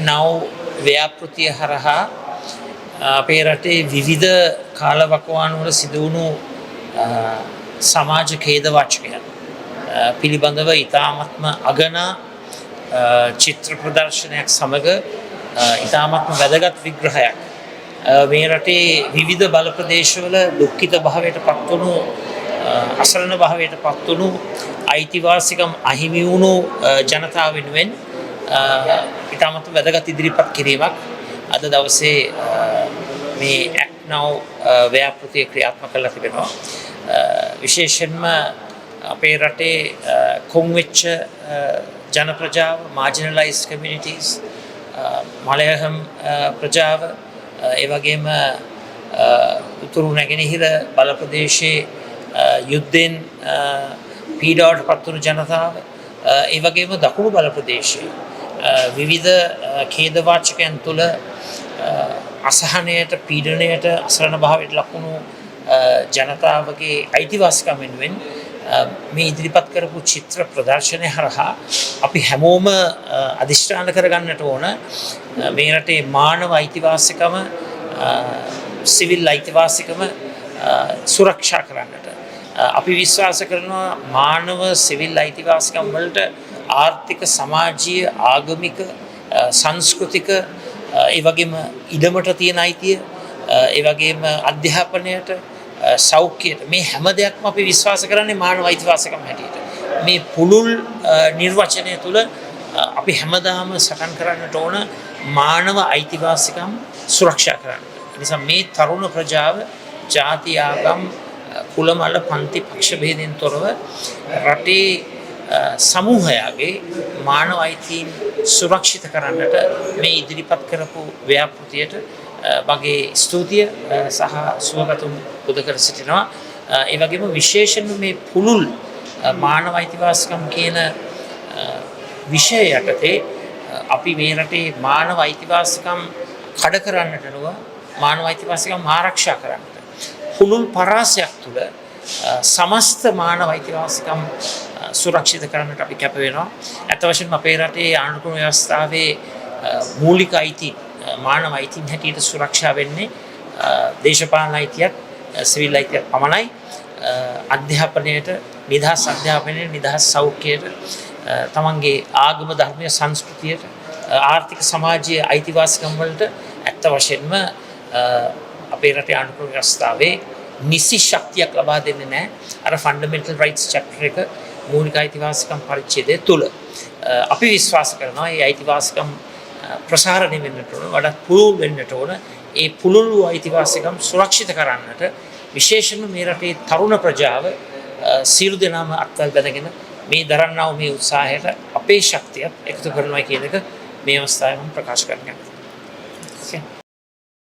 නව ව්‍යාපෘතිය හරහා අපේ රටේ විවිධ කාලවකවානුවල සිදු වුණු සමාජ ඛේද වාචකයන් පිළිබඳව ඉතාමත්ම අගනා චිත්‍ර ප්‍රදර්ශනයක් සමග ඉතාමත්ම වැදගත් විග්‍රහයක් මේ රටේ විවිධ බල ප්‍රදේශවල දුක්ඛිත භාවයට පත්වුණු අසරණ භාවයට පත්වුණු අයිතිවාසිකම් අහිමි වුණු ජනතාව වෙනුවෙන් ඉතාමත් වැදගත් ඉදිරිපත් කිරීමක් අද දවසේ මේ ඇක්ට් නව් ව්‍යාපෘතිය ක්‍රියාත්මක කරලා තිබෙනවා. විශේෂයෙන්ම අපේ රටේ කොන් වෙච්ච ජන ප්‍රජාව, marginalized communities, මලයහම් ප්‍රජාව, ඒ වගේම උතුරු නැගෙනහිර බල ප්‍රදේශයේ යුද්ධෙන් පීඩාවට පත් වුණු ජනතාව, ඒ වගේම දකුණු බල ප්‍රදේශයේ විවිධ ඛේදවාචකයන් තුළ අසහනයට, පීඩනයට, අසරණ භාවයට ලක්වුණු ජනතාවගේ අයිතිවාසිකම් වෙනුවෙන් මේ ඉදිරිපත් කරපු චිත්‍ර ප්‍රදර්ශනය හරහා අපි හැමෝම අධිෂ්ඨාන කරගන්නට ඕන මේ රටේ මානව අයිතිවාසිකම, සිවිල් අයිතිවාසිකම සුරක්ෂා කරන්නට. අපි විශ්වාස කරනවා මානව සිවිල් අයිතිවාසිකම් වලට ආර්ථික, සමාජීය, ආගමික, සංස්කෘතික, ඒ වගේම ඉඩමට තියෙන අයිතිය, ඒ වගේම අධ්‍යාපනයට, සෞඛ්‍යයට, මේ හැම දෙයක්ම අපි විශ්වාස කරන්නේ මානව අයිතිවාසිකම් හැටියට. මේ පුළුල් නිර්වචනය තුළ අපි හැමදාම සටන් කරන්නට ඕන මානව අයිතිවාසිකම් සුරක්ෂා කරන්න. නිසා මේ තරුණ ප්‍රජාව ජාති, ආගම්, කුල, මල, පන්ති, පක්ෂ භේදයෙන් තොරව රටේ සමූහයාගේ මානව අයිතීන් සුරක්ෂිත කරන්නට මේ ඉදිරිපත් කරපු ව්‍යාපෘතියට මගේ ස්තුතිය සහ සුවපැතුම් පුද කර සිටිනවා. ඒ වගේම විශේෂයෙන්ම මේ පුළුල් මානව අයිතිවාසිකම් කියන විෂය යටතේ අපි මේ රටේ මානව අයිතිවාසිකම් කඩ කරන්නට නොව මානව අයිතිවාසිකම් ආරක්ෂා කරන්නට පුළුල් පරාසයක් තුළ සමස්ත මානව අයිතිවාසිකම් සුරක්ෂිත කරන්නට අපි කැප වෙනවා. ඇත්ත වශයෙන්ම අපේ රටේ ආණ්ඩුක්‍රම ව්‍යවස්ථාවේ මූලික අයිති මානව අයිතීන් හැටියට සුරක්ෂා වෙන්නේ දේශපාලන අයිතියක්, සිවිල් අයිතියක් පමණයි. අධ්‍යාපනයට, නිදහස් අධ්‍යාපනයට, නිදහස් සෞඛ්‍යයට, තමන්ගේ ආගම, ධර්මය, සංස්කෘතියට, ආර්ථික, සමාජීය අයිතිවාසිකම් වලට ඇත්ත වශයෙන්ම අපේ රටේ ආණ්ඩුක්‍රම ව්‍යවස්ථාවේ නිසි ශක්තියක් ලබා දෙන්නේ නැහැ. අර ෆන්ඩමෙන්ටල් රයිට්ස් චැප්ටර් එක මූලික අයිතිවාසිකම් පරිච්ඡේදය තුල අපි විශ්වාස කරනවා මේ අයිතිවාසිකම් ප්‍රසාරණය වෙන්නට ඕන, වඩාත් පුළුල් වෙන්නට ඕන. ඒ පුළුල් වූ අයිතිවාසිකම් සුරක්ෂිත කරන්නට විශේෂයෙන්ම මේ රටේ තරුණ ප්‍රජාව සියලු දෙනාම අත්වල් බැඳගෙන මේ දරන්නා වූ මේ උත්සාහයට අපේ ශක්තියත් එකතු කරනවා කියන එක මේ අවස්ථාවේ මම ප්‍රකාශ කරන්න කැමතියි.